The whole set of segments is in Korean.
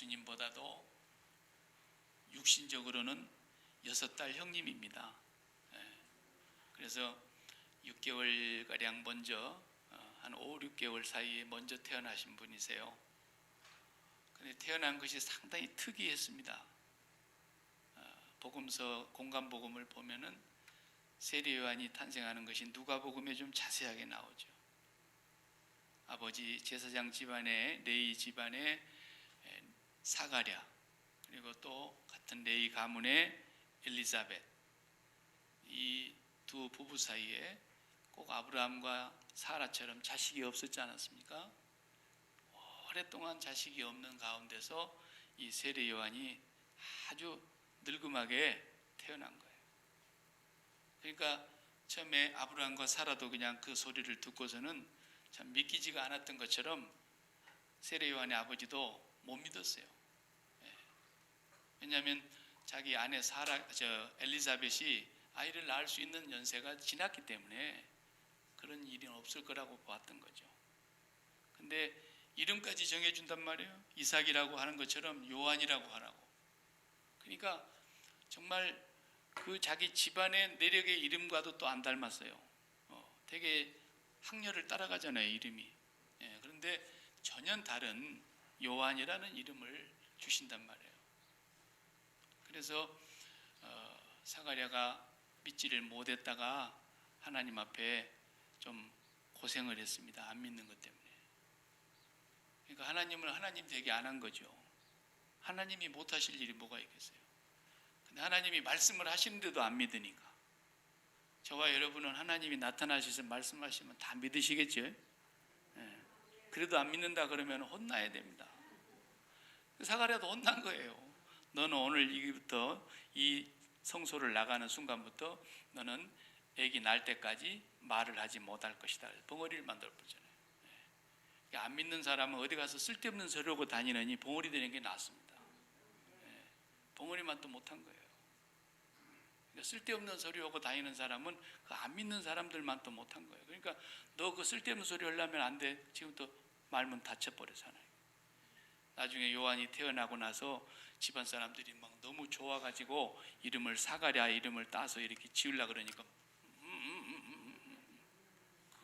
예수님보다도 육신적으로는 6달 형님입니다. 그래서 6개월가량 먼저 한 5, 6개월 사이에 먼저 태어나신 분이세요. 근데 태어난 것이 상당히 특이했습니다. 복음서 공간복음을 보면은 세례 요한이 탄생하는 것이 누가복음에 좀 자세하게 나오죠. 아버지 제사장 집안의 레위 집안의 사가랴, 그리고 또 같은 레위 가문의 엘리사벳, 이 두 부부 사이에 꼭 아브라함과 사라처럼 자식이 없었지 않았습니까? 오랫동안 자식이 없는 가운데서 이 세례 요한이 아주 늙음하게 태어난 거예요. 그러니까 처음에 아브라함과 사라도 그냥 그 소리를 듣고서는 참 믿기지가 않았던 것처럼 세례 요한의 아버지도 못 믿었어요. 왜냐하면 자기 아내 엘리사벳이 아이를 낳을 수 있는 연세가 지났기 때문에 그런 일이 없을 거라고 봤던 거죠. 근데 이름까지 정해준단 말이에요. 이삭이라고 하는 것처럼 요한이라고 하라고. 그러니까 정말 그 자기 집안의 내력의 이름과도 또 안 닮았어요. 되게 학렬을 따라가잖아요, 이름이. 그런데 전혀 다른 요한이라는 이름을 주신단 말이에요. 그래서 사가랴가 믿지를 못했다가 하나님 앞에 좀 고생을 했습니다. 안 믿는 것 때문에. 그러니까 하나님을 하나님 되게 안 한 거죠. 하나님이 못하실 일이 뭐가 있겠어요. 근데 하나님이 말씀을 하시는데도 안 믿으니까. 저와 여러분은 하나님이 나타나셔서 말씀하시면 다 믿으시겠죠? 그래도 안 믿는다 그러면 혼나야 됩니다. 사가랴도 혼난 거예요. 너는 오늘 이부터 이 성소를 나가는 순간부터 너는 아기 날 때까지 말을 하지 못할 것이다. 벙어리를 만들어 보잖아요. 안 믿는 사람은 어디 가서 쓸데없는 소리하고 다니느니 벙어리 되는 게 낫습니다. 벙어리만 또 못한 거예요. 그러니까 쓸데없는 소리하고 다니는 사람은 그 안 믿는 사람들만 또 못한 거예요. 그러니까 너 그 쓸데없는 소리 하려면 안 돼. 지금부터 말문 닫혀버리잖아요. 나중에 요한이 태어나고 나서 집안 사람들이 막 너무 좋아가지고 이름을 사가랴 이름을 따서 이렇게 지으려고 그러니까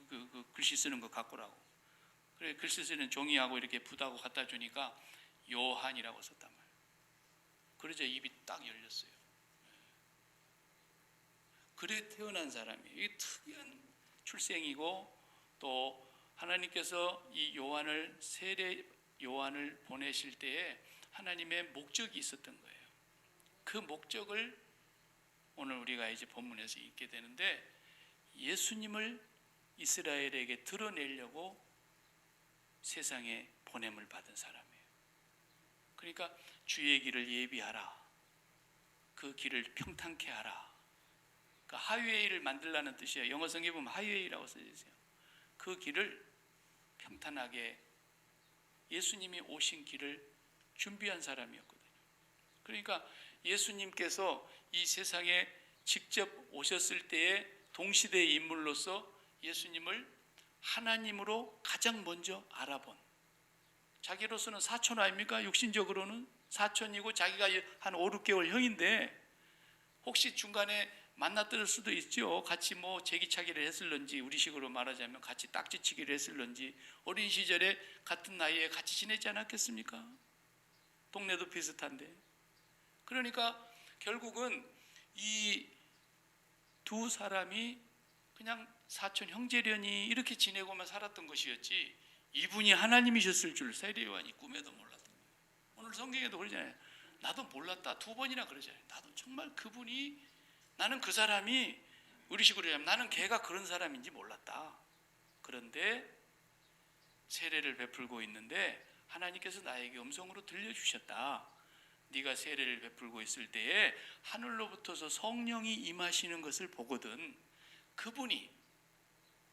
그 글씨 쓰는 거 갖고라고. 그래 글씨 쓰는 종이하고 이렇게 붓하고 갖다 주니까 요한이라고 썼단 말이에요. 그러자 입이 딱 열렸어요. 그래 태어난 사람이 이게 특이한 출생이고 또 하나님께서 이 세례 요한을 보내실 때에 하나님의 목적이 있었던 거예요. 그 목적을 오늘 우리가 이제 본문에서 읽게 되는데 예수님을 이스라엘에게 드러내려고 세상에 보냄을 받은 사람이에요. 그러니까 주의 길을 예비하라. 그 길을 평탄케 하라. 그 하이웨이를 만들라는 뜻이에요. 영어 성경에 보면 하이웨이라고 써져 있어요. 그 길을 평탄하게 예수님이 오신 길을 준비한 사람이었거든요. 그러니까 예수님께서 이 세상에 직접 오셨을 때의 동시대의 인물로서 예수님을 하나님으로 가장 먼저 알아본, 자기로서는 사촌 아닙니까? 육신적으로는 사촌이고 자기가 한 5, 6개월 형인데 혹시 중간에 만났을 수도 있죠. 같이 뭐 제기차기를 했을런지, 우리식으로 말하자면 같이 딱지치기를 했을런지, 어린 시절에 같은 나이에 같이 지냈지 않았겠습니까? 동네도 비슷한데. 그러니까 결국은 이 두 사람이 그냥 사촌 형제련이 이렇게 지내고만 살았던 것이었지 이분이 하나님이셨을 줄 세례 요한이 꿈에도 몰랐던 거예요. 오늘 성경에도 그러잖아요. 나도 몰랐다. 2번이나 그러잖아요. 나도 정말 그분이, 나는 그 사람이, 우리식으로 하면 나는 걔가 그런 사람인지 몰랐다. 그런데 세례를 베풀고 있는데 하나님께서 나에게 음성으로 들려주셨다. 네가 세례를 베풀고 있을 때에 하늘로부터서 성령이 임하시는 것을 보거든 그분이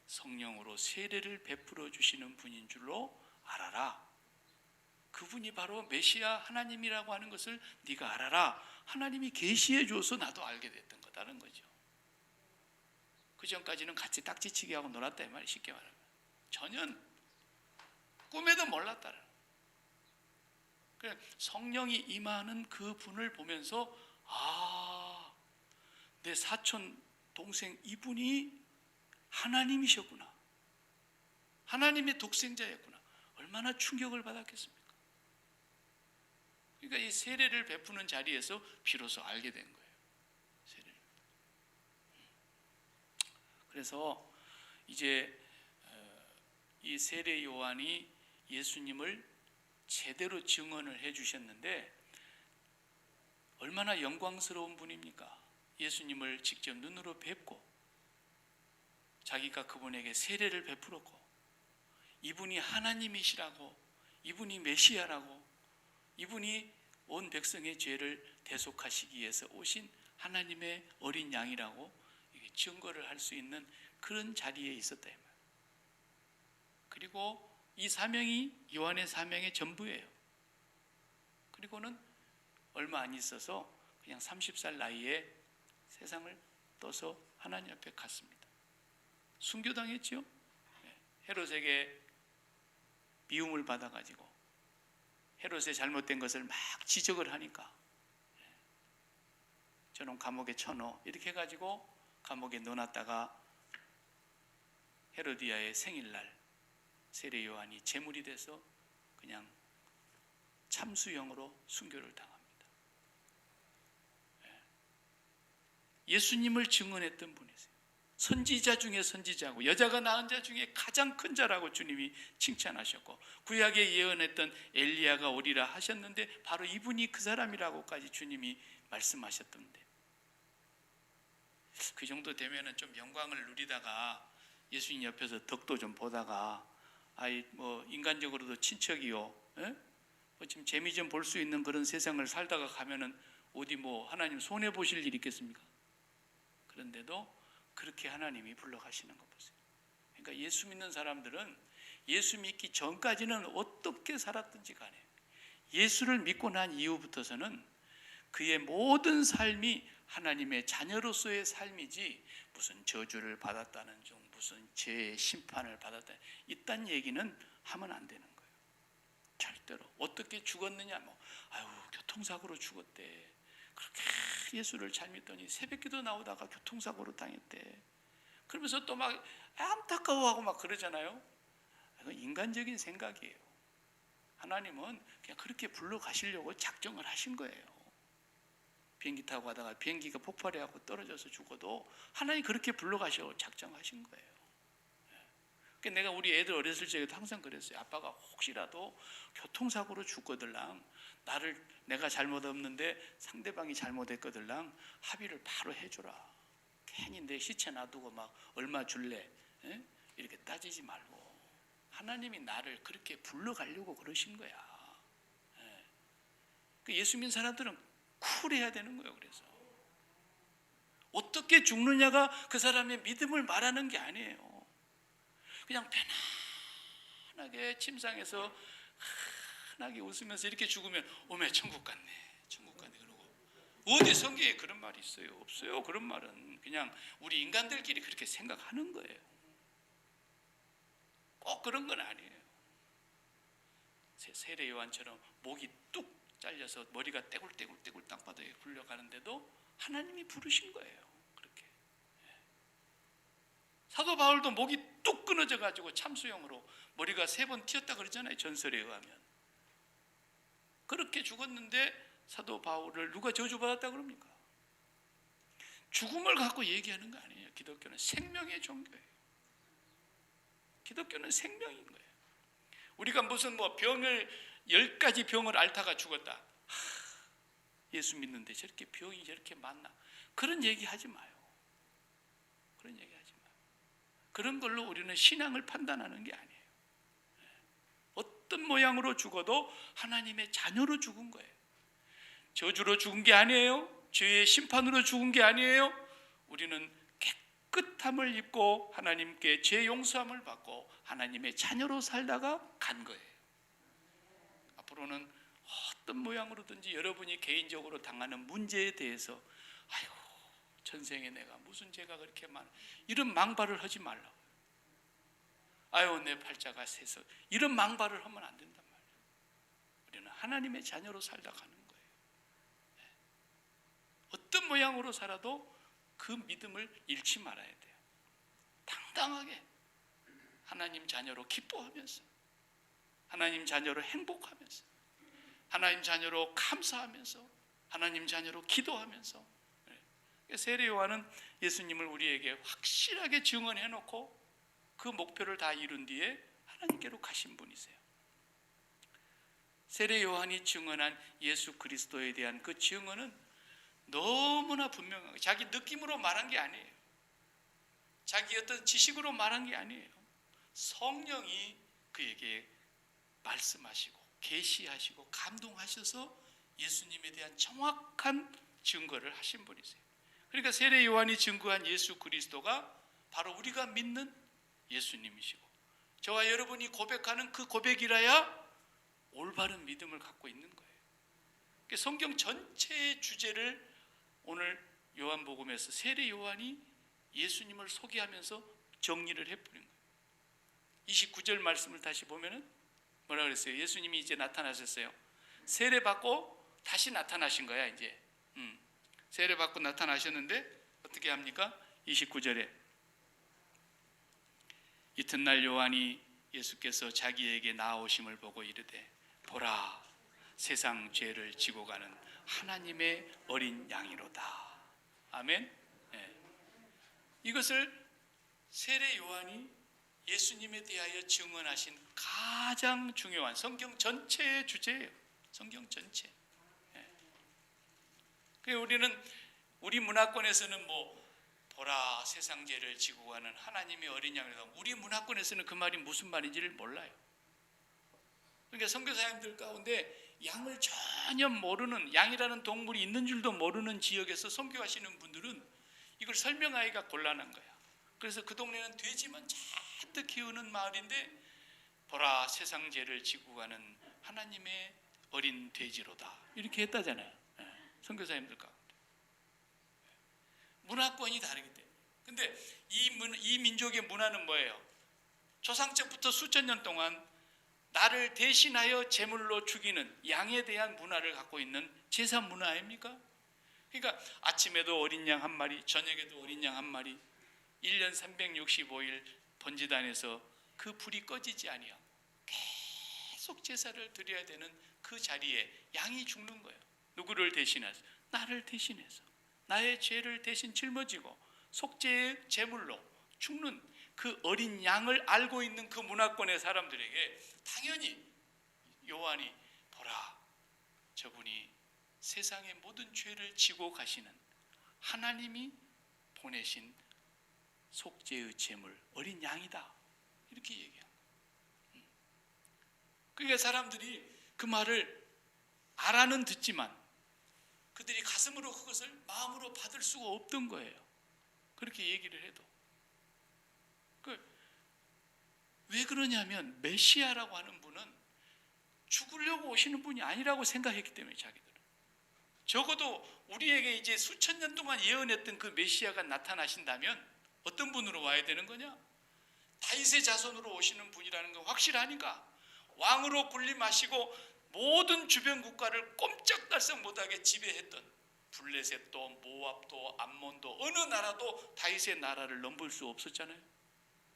성령으로 세례를 베풀어 주시는 분인 줄로 알아라. 그분이 바로 메시아 하나님이라고 하는 것을 네가 알아라. 하나님이 계시해 줘서 나도 알게 됐던 거다는 거죠. 그 전까지는 같이 딱지치기 하고 놀았다 이 말이 쉽게 말하면 전혀 꿈에도 몰랐다. 성령이 임하는 그 분을 보면서 내 사촌 동생 이분이 하나님이셨구나, 하나님의 독생자였구나. 얼마나 충격을 받았겠습니까? 그러니까 이 세례를 베푸는 자리에서 비로소 알게 된 거예요. 세례를. 그래서 이제 이 세례 요한이 예수님을 제대로 증언을 해주셨는데 얼마나 영광스러운 분입니까? 예수님을 직접 눈으로 뵙고 자기가 그분에게 세례를 베풀었고 이분이 하나님이시라고, 이분이 메시아라고, 이분이 온 백성의 죄를 대속하시기 위해서 오신 하나님의 어린 양이라고 증거를 할 수 있는 그런 자리에 있었다 이 말이에요. 그리고 이 사명이 요한의 사명의 전부예요. 그리고는 얼마 안 있어서 그냥 30살 나이에 세상을 떠서 하나님 앞에 갔습니다. 순교당했죠. 헤롯에게 미움을 받아가지고 헤롯의 잘못된 것을 막 지적을 하니까 저놈 감옥에 쳐넣어 이렇게 해가지고 감옥에 넣어놨다가 헤로디아의 생일날 세례 요한이 제물이 돼서 그냥 참수형으로 순교를 당합니다. 예수님을 증언했던 분이세요. 선지자 중에 선지자고 여자가 낳은 자 중에 가장 큰 자라고 주님이 칭찬하셨고 구약에 예언했던 엘리야가 오리라 하셨는데 바로 이분이 그 사람이라고까지 주님이 말씀하셨던데, 그 정도 되면은 좀 영광을 누리다가 예수님 옆에서 덕도 좀 보다가 인간적으로도 친척이요, 지금 재미 좀 볼 수 있는 그런 세상을 살다가 가면은 어디 하나님 손해 보실 일이 있겠습니까? 그런데도 그렇게 하나님이 불러가시는 거 보세요. 그러니까 예수 믿는 사람들은 예수 믿기 전까지는 어떻게 살았든지 간에 예수를 믿고 난 이후부터서는 그의 모든 삶이 하나님의 자녀로서의 삶이지 무슨 저주를 받았다는 중 무슨 죄의 심판을 받았다 이딴 얘기는 하면 안 되는 거예요. 절대로. 어떻게 죽었느냐, 교통사고로 죽었대. 그렇게 예수를 잘 믿더니 새벽기도 나오다가 교통사고로 당했대. 그러면서 또 막 안타까워하고 막 그러잖아요. 이건 인간적인 생각이에요. 하나님은 그냥 그렇게 불러가시려고 작정을 하신 거예요. 비행기 타고 가다가 비행기가 폭발해갖고 떨어져서 죽어도 하나님 그렇게 불러가시려고 작정하신 거예요. 그러니까 내가 우리 애들 어렸을 적에도 항상 그랬어요. 아빠가 혹시라도 교통사고로 죽거들랑 내가 잘못 없는데 상대방이 잘못했거들랑 합의를 바로 해주라. 괜히 내 시체 놔두고 막 얼마 줄래? 이렇게 따지지 말고 하나님이 나를 그렇게 불러가려고 그러신 거야. 예수 믿는 사람들은 쿨해야 되는 거예요. 그래서 어떻게 죽느냐가 그 사람의 믿음을 말하는 게 아니에요. 그냥 편안하게 침상에서 환하게 웃으면서 이렇게 죽으면 오메 천국 갔네, 천국 갔네 그러고 어디 성경에 그런 말이 있어요? 없어요. 그런 말은 그냥 우리 인간들끼리 그렇게 생각하는 거예요. 꼭 그런 건 아니에요. 세례 요한처럼 목이 뚝 잘려서 머리가 떼굴떼굴 땅바닥에 굴려가는데도 하나님이 부르신 거예요. 그렇게. 사도 바울도 목이 뚝 끊어져 가지고 참수형으로 머리가 3번 튀었다 그러잖아요. 전설에 의하면. 그렇게 죽었는데 사도 바울을 누가 저주받았다 그럽니까? 죽음을 갖고 얘기하는 거 아니에요. 기독교는 생명의 종교예요. 기독교는 생명인 거예요. 우리가 무슨 병을 10가지 병을 앓다가 죽었다. 예수 믿는데 저렇게 병이 저렇게 많나? 그런 얘기 하지 마요. 그런 얘기 하지 마요. 그런 걸로 우리는 신앙을 판단하는 게 아니에요. 어떤 모양으로 죽어도 하나님의 자녀로 죽은 거예요. 저주로 죽은 게 아니에요. 죄의 심판으로 죽은 게 아니에요. 우리는 깨끗함을 입고 하나님께 죄 용서함을 받고 하나님의 자녀로 살다가 간 거예요. 앞으로는 어떤 모양으로든지 여러분이 개인적으로 당하는 문제에 대해서 아이고 전생에 내가 무슨 죄가 그렇게 많아 이런 망발을 하지 말라고. 아유 내 팔자가 세서 이런 망발을 하면 안 된단 말이에요. 우리는 하나님의 자녀로 살다 가는 거예요. 어떤 모양으로 살아도 그 믿음을 잃지 말아야 돼요. 당당하게 하나님 자녀로 기뻐하면서, 하나님 자녀로 행복하면서, 하나님 자녀로 감사하면서, 하나님 자녀로 기도하면서. 세례 요한은 예수님을 우리에게 확실하게 증언해 놓고 그 목표를 다 이룬 뒤에 하나님께로 가신 분이세요. 세례 요한이 증언한 예수 그리스도에 대한 그 증언은 너무나 분명하게 자기 느낌으로 말한 게 아니에요. 자기 어떤 지식으로 말한 게 아니에요. 성령이 그에게 말씀하시고 계시하시고 감동하셔서 예수님에 대한 정확한 증거를 하신 분이세요. 그러니까 세례 요한이 증거한 예수 그리스도가 바로 우리가 믿는 예수님이시고, 저와 여러분이 고백하는 그 고백이라야 올바른 믿음을 갖고 있는 거예요. 성경 전체의 주제를 오늘 요한복음에서 세례 요한이 예수님을 소개하면서 정리를 해버린 거예요. 29절 말씀을 다시 보면은 뭐라 그랬어요? 예수님이 이제 나타나셨어요. 세례 받고 다시 나타나신 거야. 이제 세례 받고 나타나셨는데 어떻게 합니까? 29절에 이튿날 요한이 예수께서 자기에게 나아오심을 보고 이르되 보라, 세상 죄를 지고 가는 하나님의 어린 양이로다. 아멘. 네. 이것을 세례 요한이 예수님에 대하여 증언하신 가장 중요한 성경 전체의 주제예요. 성경 전체. 그래서 우리는 우리 문화권에서는 보라, 세상 죄를 지고 가는 하나님의 어린 양이다. 우리 문화권에서는 그 말이 무슨 말인지를 몰라요. 그러니까 선교사님들 가운데 양을 전혀 모르는, 양이라는 동물이 있는 줄도 모르는 지역에서 선교하시는 분들은 이걸 설명하기가 곤란한 거야. 그래서 그 동네는 돼지만 잔뜩 키우는 마을인데 보라, 세상 죄를 지고 가는 하나님의 어린 돼지로다. 이렇게 했다잖아요. 선교사님들 가운데. 문화권이 다르기 때문에. 근데 이 민족의 문화는 뭐예요? 조상적부터 수천 년 동안 나를 대신하여 제물로 죽이는 양에 대한 문화를 갖고 있는 제사 문화 아닙니까? 그러니까 아침에도 어린 양 한 마리, 저녁에도 어린 양 한 마리, 1년 365일 번제단에서 그 불이 꺼지지 아니하고 계속 제사를 드려야 되는 그 자리에 양이 죽는 거예요. 누구를 대신해서? 나를 대신해서 나의 죄를 대신 짊어지고 속죄의 제물로 죽는 그 어린 양을 알고 있는 그 문화권의 사람들에게 당연히 요한이 보라, 저분이 세상의 모든 죄를 지고 가시는 하나님이 보내신 속죄의 제물 어린 양이다, 이렇게 얘기합니다. 그러니까 사람들이 그 말을 알아는 듣지만 그들이 가슴으로 그것을 마음으로 받을 수가 없던 거예요. 그렇게 얘기를 해도. 왜 그러냐면 메시아라고 하는 분은 죽으려고 오시는 분이 아니라고 생각했기 때문에 자기들은. 적어도 우리에게 이제 수천 년 동안 예언했던 그 메시아가 나타나신다면 어떤 분으로 와야 되는 거냐? 다윗의 자손으로 오시는 분이라는 거 확실하니까 왕으로 군림하시고 모든 주변 국가를 꼼짝달싹 못하게 지배했던 블레셋도 모압도 암몬도 어느 나라도 다윗의 나라를 넘볼 수 없었잖아요.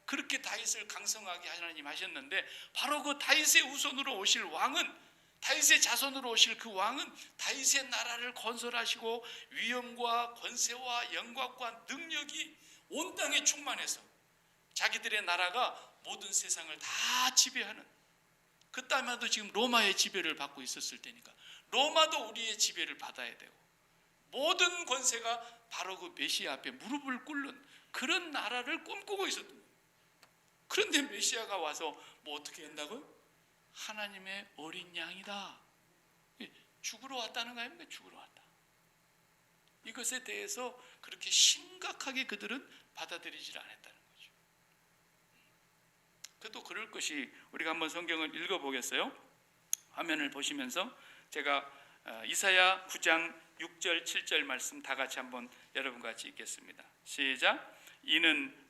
그렇게 다윗을 강성하게 하나님 하셨는데 바로 그 다윗의 후손으로 오실 왕은, 다윗의 자손으로 오실 그 왕은 다윗의 나라를 건설하시고 위엄과 권세와 영광과 능력이 온 땅에 충만해서 자기들의 나라가 모든 세상을 다 지배하는, 그때마도 지금 로마의 지배를 받고 있었을 때니까 로마도 우리의 지배를 받아야 되고 모든 권세가 바로 그 메시아 앞에 무릎을 꿇는 그런 나라를 꿈꾸고 있었던 거예요. 그런데 메시아가 와서 어떻게 한다고요? 하나님의 어린 양이다. 죽으러 왔다는 거 아닙니까? 죽으러 왔다. 이것에 대해서 그렇게 심각하게 그들은 받아들이질 않았다는 거죠. 그래도 그럴 것이, 우리가 한번 성경을 읽어보겠어요? 화면을 보시면서 제가 이사야 9장 6절 7절 말씀 다 같이 한번 여러분과 같이 읽겠습니다. 시작. 이는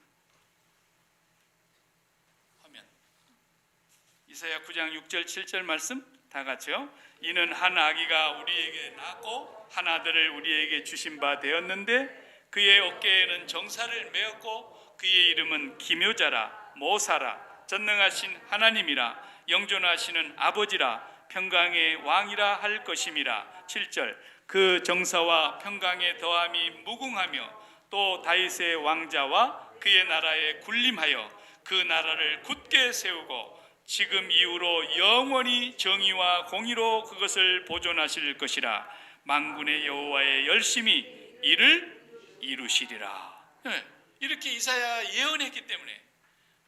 이사야 9장 6절 7절 말씀 다 같이요. 이는 한 아기가 우리에게 낳고 한 아들을 우리에게 주신 바 되었는데 그의 어깨에는 정사를 메었고 그의 이름은 기묘자라 모사라 전능하신 하나님이라 영존하시는 아버지라 평강의 왕이라 할 것임이라. 7절. 그 정사와 평강의 더함이 무궁하며 또 다윗의 왕자와 그의 나라에 군림하여 그 나라를 굳게 세우고 지금 이후로 영원히 정의와 공의로 그것을 보존하실 것이라. 만군의 여호와의 열심히 이를 이루시리라. 네, 이렇게 이사야 예언했기 때문에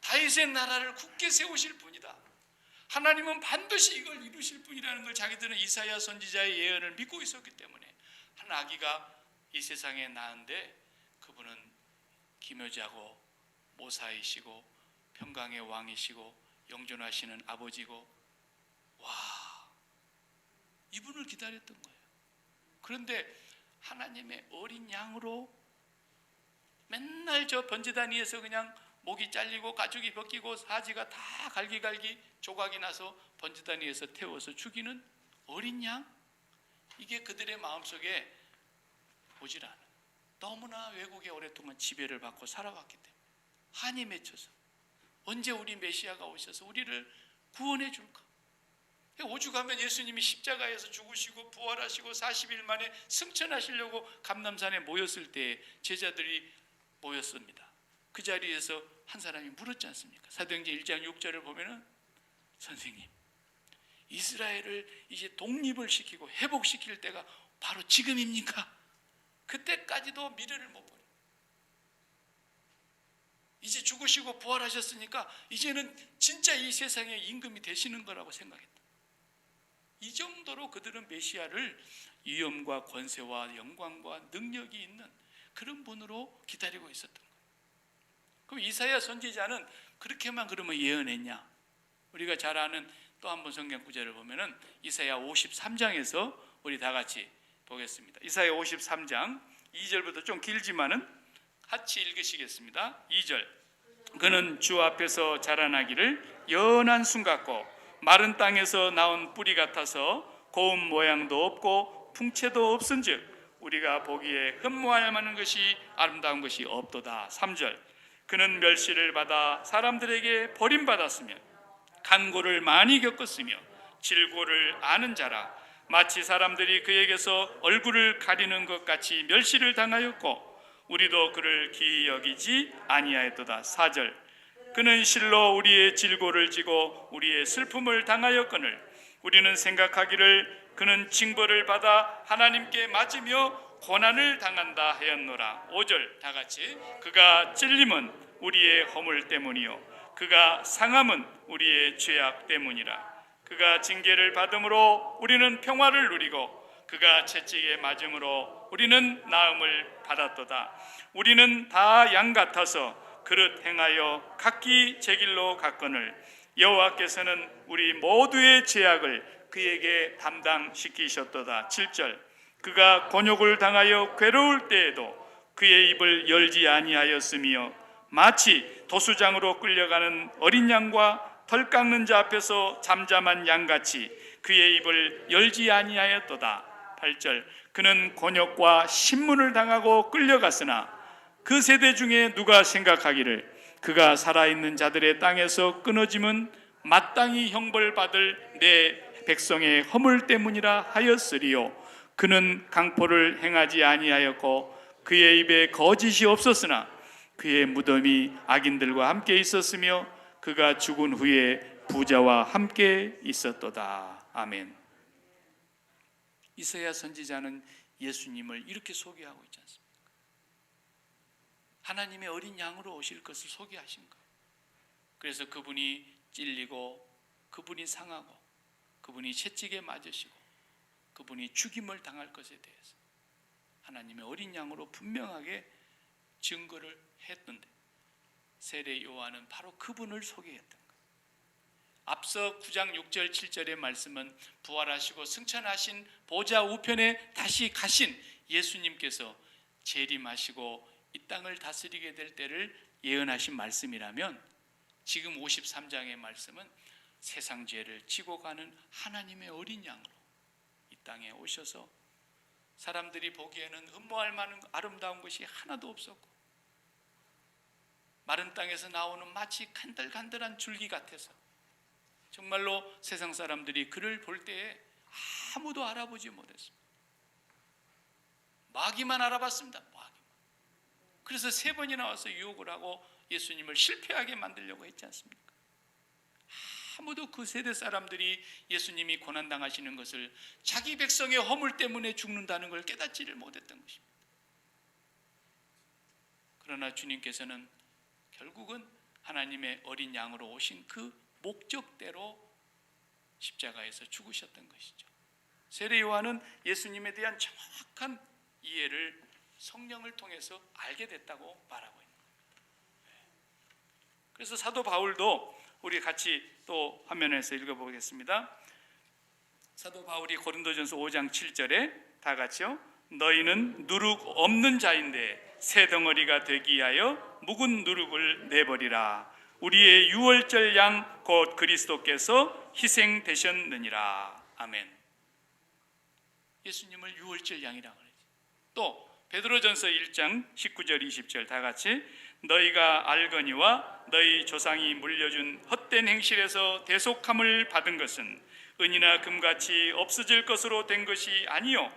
다윗의 나라를 굳게 세우실 분이다. 하나님은 반드시 이걸 이루실 분이라는 걸 자기들은 이사야 선지자의 예언을 믿고 있었기 때문에 한 아기가 이 세상에 낳은데 그분은 기묘자고 모사이시고 평강의 왕이시고 영존하시는 아버지고, 와, 이분을 기다렸던 거예요. 그런데 하나님의 어린 양으로 맨날 저 번제단 위에서 그냥 목이 잘리고 가죽이 벗기고 사지가 다 갈기갈기 조각이 나서 번제단 위에서 태워서 죽이는 어린 양, 이게 그들의 마음속에 보질 않아요. 너무나 외국에 오랫동안 지배를 받고 살아왔기 때문에 한이 맺혀서 언제 우리 메시아가 오셔서 우리를 구원해 줄까? 오죽하면 예수님이 십자가에서 죽으시고 부활하시고 40일 만에 승천하시려고 감람산에 모였을 때 제자들이 모였습니다. 그 자리에서 한 사람이 물었지 않습니까? 사도행전 1장 6절을 보면은, 선생님, 이스라엘을 이제 독립을 시키고 회복시킬 때가 바로 지금입니까? 그때까지도 미래를 못 보니 이제 죽으시고 부활하셨으니까 이제는 진짜 이 세상의 임금이 되시는 거라고 생각했다. 이 정도로 그들은 메시아를 위엄과 권세와 영광과 능력이 있는 그런 분으로 기다리고 있었던 거예요. 그럼 이사야 선지자는 그렇게만 그러면 예언했냐? 우리가 잘 아는 또 한 번 성경 구절을 보면은 이사야 53장에서 우리 다 같이 보겠습니다. 이사야 53장 2절부터 좀 길지만은 같이 읽으시겠습니다. 2절. 그는 주 앞에서 자라나기를 연한 순 같고 마른 땅에서 나온 뿌리 같아서 고운 모양도 없고 풍채도 없은즉 우리가 보기에 흠모할 만한 것이 아름다운 것이 없도다. 3절. 그는 멸시를 받아 사람들에게 버림받았으며 간고를 많이 겪었으며 질고를 아는 자라. 마치 사람들이 그에게서 얼굴을 가리는 것 같이 멸시를 당하였고 우리도 그를 기이 여기지 아니하였도다. 4절. 그는 실로 우리의 질고를 지고 우리의 슬픔을 당하였거늘 우리는 생각하기를 그는 징벌을 받아 하나님께 맞으며 고난을 당한다 하였노라. 5절 다 같이. 그가 찔림은 우리의 허물 때문이요 그가 상함은 우리의 죄악 때문이라. 그가 징계를 받음으로 우리는 평화를 누리고 그가 채찍에 맞음으로 우리는 나음을 받았도다. 우리는 다 양 같아서 그릇 행하여 각기 제 길로 갔거늘 여호와께서는 우리 모두의 죄악을 그에게 담당시키셨도다. 7절. 그가 곤욕을 당하여 괴로울 때에도 그의 입을 열지 아니하였으며 마치 도수장으로 끌려가는 어린 양과 덜 깎는 자 앞에서 잠잠한 양같이 그의 입을 열지 아니하였도다. 8절. 그는 곤욕과 신문을 당하고 끌려갔으나 그 세대 중에 누가 생각하기를 그가 살아있는 자들의 땅에서 끊어짐은 마땅히 형벌받을 내 백성의 허물 때문이라 하였으리요. 그는 강포를 행하지 아니하였고 그의 입에 거짓이 없었으나 그의 무덤이 악인들과 함께 있었으며 그가 죽은 후에 부자와 함께 있었도다. 아멘. 이사야 선지자는 예수님을 이렇게 소개하고 있지 않습니까? 하나님의 어린 양으로 오실 것을 소개하신 거예요. 그래서 그분이 찔리고 그분이 상하고 그분이 채찍에 맞으시고 그분이 죽임을 당할 것에 대해서 하나님의 어린 양으로 분명하게 증거를 했는데 세례 요한은 바로 그분을 소개했던 거예요. 앞서 9장 6절 7절의 말씀은 부활하시고 승천하신 보좌 우편에 다시 가신 예수님께서 재림하시고 이 땅을 다스리게 될 때를 예언하신 말씀이라면 지금 53장의 말씀은 세상 죄를 지고 가는 하나님의 어린 양으로 이 땅에 오셔서 사람들이 보기에는 흠모할 만한 아름다운 것이 하나도 없었고 마른 땅에서 나오는 마치 간들간들한 줄기 같아서 정말로 세상 사람들이 그를 볼 때에 아무도 알아보지 못했습니다. 마귀만 알아봤습니다. 마귀만. 그래서 3번이나 와서 유혹을 하고 예수님을 실패하게 만들려고 했지 않습니까? 아무도 그 세대 사람들이 예수님이 고난당하시는 것을 자기 백성의 허물 때문에 죽는다는 걸 깨닫지를 못했던 것입니다. 그러나 주님께서는 결국은 하나님의 어린 양으로 오신 그 목적대로 십자가에서 죽으셨던 것이죠. 세례 요한은 예수님에 대한 정확한 이해를 성령을 통해서 알게 됐다고 말하고 있는 겁니다. 그래서 사도 바울도 우리 같이 또 화면에서 읽어보겠습니다. 사도 바울이 고린도전서 5장 7절에 다 같이요. 너희는 누룩 없는 자인데 새 덩어리가 되기 위하여 묵은 누룩을 내버리라. 우리의 유월절 양 곧 그리스도께서 희생되셨느니라. 아멘. 예수님을 유월절 양이라고 그러죠. 또 베드로전서 1장 19절 20절 다 같이 너희가 알거니와 너희 조상이 물려준 헛된 행실에서 대속함을 받은 것은 은이나 금같이 없어질 것으로 된 것이 아니요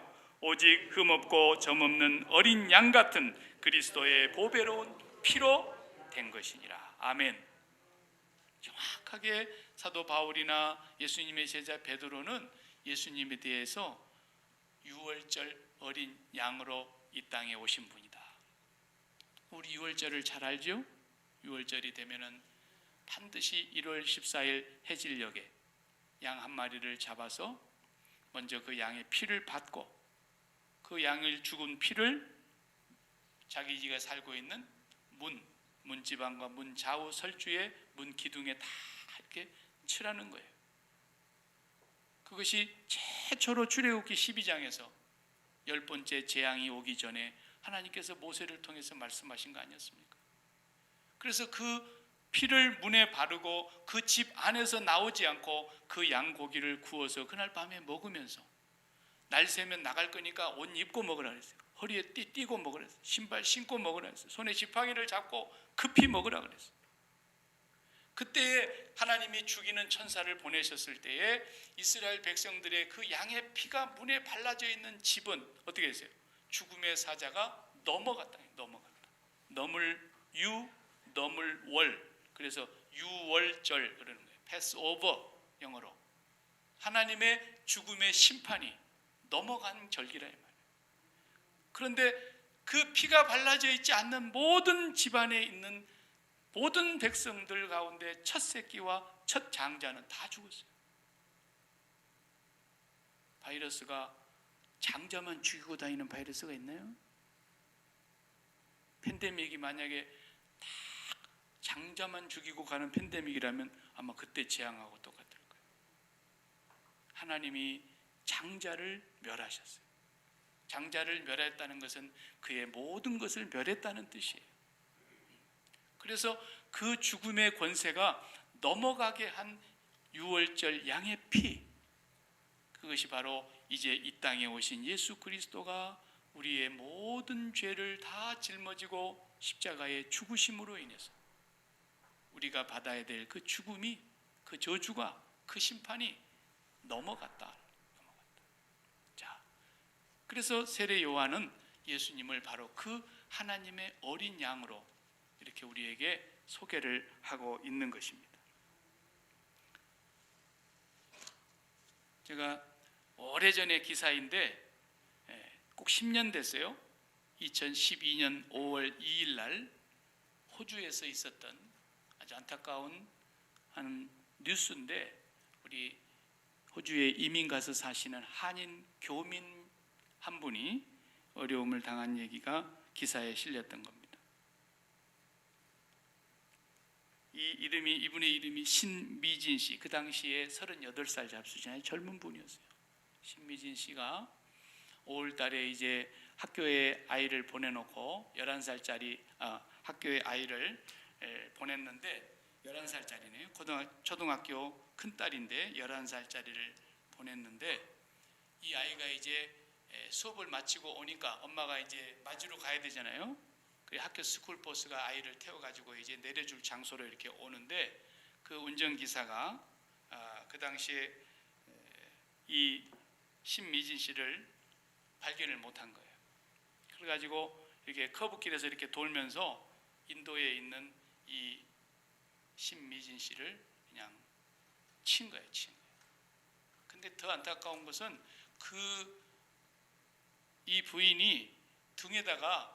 오직 흠없고 점없는 어린 양 같은 그리스도의 보배로운 피로 된 것이니라. 아멘. 정확하게 사도 바울이나 예수님의 제자 베드로는 예수님에 대해서 유월절 어린 양으로 이 땅에 오신 분이다. 우리 유월절을 잘 알죠? 유월절이 되면은 반드시 1월 14일 해질녘에 양 한 마리를 잡아서 먼저 그 양의 피를 받고 그 양을 죽은 피를 자기 지가 살고 있는 문지방과 문 좌우 설주의 문 기둥에 다 이렇게 칠하는 거예요. 그것이 최초로 출애굽기 12장에서 10번째 재앙이 오기 전에 하나님께서 모세를 통해서 말씀하신 거 아니었습니까? 그래서 그 피를 문에 바르고 그 집 안에서 나오지 않고 그 양고기를 구워서 그날 밤에 먹으면서 날 새면 나갈 거니까 옷 입고 먹으라 그랬어요. 허리에 띠 띠고 먹으라 그랬어요. 신발 신고 먹으라 그랬어요. 손에 지팡이를 잡고 급히 먹으라 그랬어요. 그때에 하나님이 죽이는 천사를 보내셨을 때에 이스라엘 백성들의 그 양의 피가 문에 발라져 있는 집은 어떻게 했어요? 죽음의 사자가 넘어갔다. 넘을 유, 넘을 월. 그래서 유월절 그러는 거예요. 패스오버 영어로. 하나님의 죽음의 심판이 넘어간 절기라 이 말이에요. 그런데 그 피가 발라져 있지 않는 모든 집안에 있는 모든 백성들 가운데 첫 새끼와 첫 장자는 다 죽었어요. 바이러스가 장자만 죽이고 다니는 바이러스가 있나요? 팬데믹이 만약에 다 장자만 죽이고 가는 팬데믹이라면 아마 그때 재앙하고 똑같을 거예요. 하나님이 장자를 멸하셨어요. 장자를 멸했다는 것은 그의 모든 것을 멸했다는 뜻이에요. 그래서 그 죽음의 권세가 넘어가게 한 유월절 양의 피, 그것이 바로 이제 이 땅에 오신 예수 그리스도가 우리의 모든 죄를 다 짊어지고 십자가의 죽으심으로 인해서 우리가 받아야 될 그 죽음이, 그 저주가, 그 심판이 넘어갔다. 자, 그래서 세례 요한은 예수님을 바로 그 하나님의 어린 양으로 이렇게 우리에게 소개를 하고 있는 것입니다. 제가 오래전의 기사인데 꼭 10년 됐어요. 2012년 5월 2일 날 호주에서 있었던 아주 안타까운 한 뉴스인데, 우리 호주에 이민 가서 사시는 한인 교민 한 분이 어려움을 당한 얘기가 기사에 실렸던 겁니다. 이분의 이름이 신미진 씨, 그 당시에 38살 잡수잖아요. 젊은 분이었어요. 신미진 씨가 5월 달에 이제 학교에 아이를 보내놓고 11살짜리 학교에 아이를 보냈는데 11살짜리네요. 초등학교 큰딸인데 11살짜리를 보냈는데, 이 아이가 이제 수업을 마치고 오니까 엄마가 이제 맞으러 가야 되잖아요. 그 학교 스쿨버스가 아이를 태워가지고 이제 내려줄 장소로 이렇게 오는데, 그 운전기사가 그 당시에 이 신미진 씨를 발견을 못한 거예요. 그래가지고 이렇게 커브길에서 이렇게 돌면서 인도에 있는 이 신미진 씨를 그냥 친 거예요. 근데 더 안타까운 것은 이 부인이 등에다가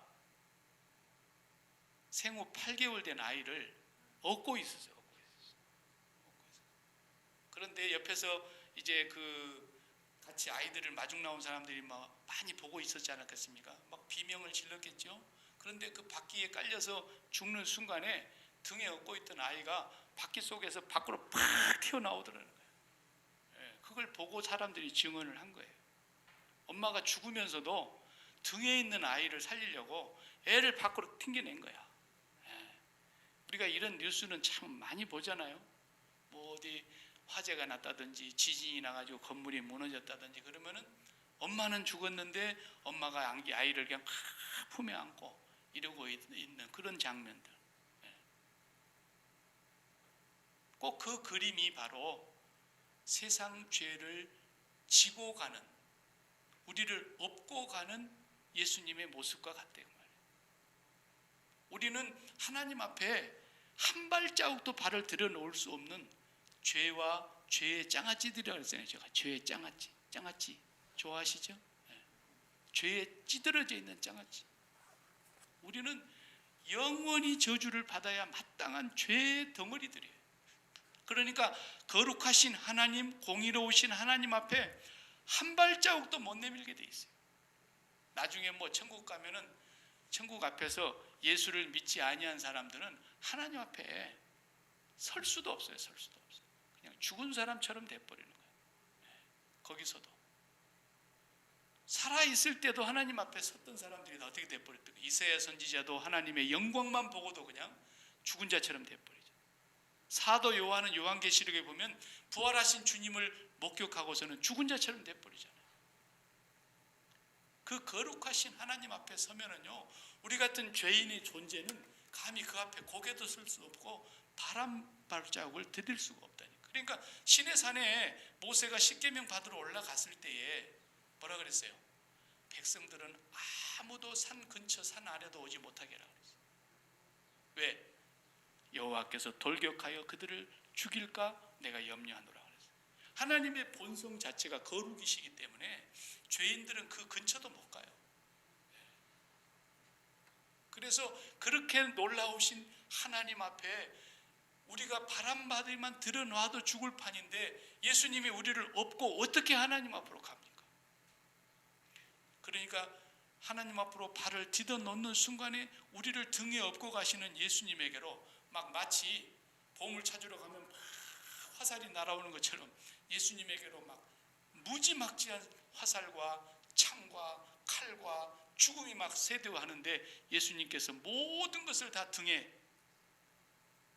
생후 8개월 된 아이를 업고 있었어요. 그런데 옆에서 이제 같이 아이들을 마중 나온 사람들이 막 많이 보고 있었지 않았겠습니까? 막 비명을 질렀겠죠. 그런데 그 바퀴에 깔려서 죽는 순간에 등에 업고 있던 아이가 바퀴 속에서 밖으로 팍 튀어나오더라는 거예요. 그걸 보고 사람들이 증언을 한 거예요. 엄마가 죽으면서도 등에 있는 아이를 살리려고 애를 밖으로 튕겨낸 거야. 우리가 이런 뉴스는 참 많이 보잖아요. 뭐 어디 화재가 났다든지 지진이 나가지고 건물이 무너졌다든지 그러면은 엄마는 죽었는데 엄마가 아이를 그냥 품에 안고 이러고 있는 그런 장면들. 꼭 그 그림이 바로 세상 죄를 지고 가는, 우리를 업고 가는 예수님의 모습과 같대요. 우리는 하나님 앞에 한 발자국도 발을 들여놓을 수 없는 죄와 죄의 짱아찌들이라고 했어요. 제가 죄의 짱아찌 좋아하시죠? 죄에 찌들어져 있는 짱아찌. 우리는 영원히 저주를 받아야 마땅한 죄의 덩어리들이에요. 그러니까 거룩하신 하나님, 공의로우신 하나님 앞에 한 발자국도 못 내밀게 돼 있어요. 나중에 뭐 천국 가면은 천국 앞에서 예수를 믿지 아니한 사람들은 하나님 앞에 설 수도 없어요. 그냥 죽은 사람처럼 돼버리는 거예요. 거기서도 살아있을 때도 하나님 앞에 섰던 사람들이 다 어떻게 돼버렸던 거예요. 이사야 선지자도 하나님의 영광만 보고도 그냥 죽은 자처럼 돼버리죠. 사도 요한은 요한계시록에 보면 부활하신 주님을 목격하고서는 죽은 자처럼 돼버리잖아요. 그 거룩하신 하나님 앞에 서면은요, 우리 같은 죄인의 존재는 감히 그 앞에 고개도 쓸 수 없고 바람 발자국을 디딜 수가 없다니까. 그러니까 시내산에 모세가 십계명 받으러 올라갔을 때에 뭐라 그랬어요? 백성들은 아무도 산 근처 산 아래도 오지 못하게 하라고 그랬어요. 왜? 여호와께서 돌격하여 그들을 죽일까 내가 염려하노라 그랬어요. 하나님의 본성 자체가 거룩이시기 때문에 죄인들은 그 근처도 못 가요. 그래서 그렇게 놀라우신 하나님 앞에 우리가 바람바디만 들여놔도 죽을 판인데 예수님이 우리를 업고 어떻게 하나님 앞으로 갑니까? 그러니까 하나님 앞으로 발을 디뎌 놓는 순간에 우리를 등에 업고 가시는 예수님에게로 막 마치 보물 찾으러 가면 막 화살이 날아오는 것처럼 예수님에게로 막 무지막지한 화살과 창과 칼과 죽음이 막 세대하는데 예수님께서 모든 것을 다 등에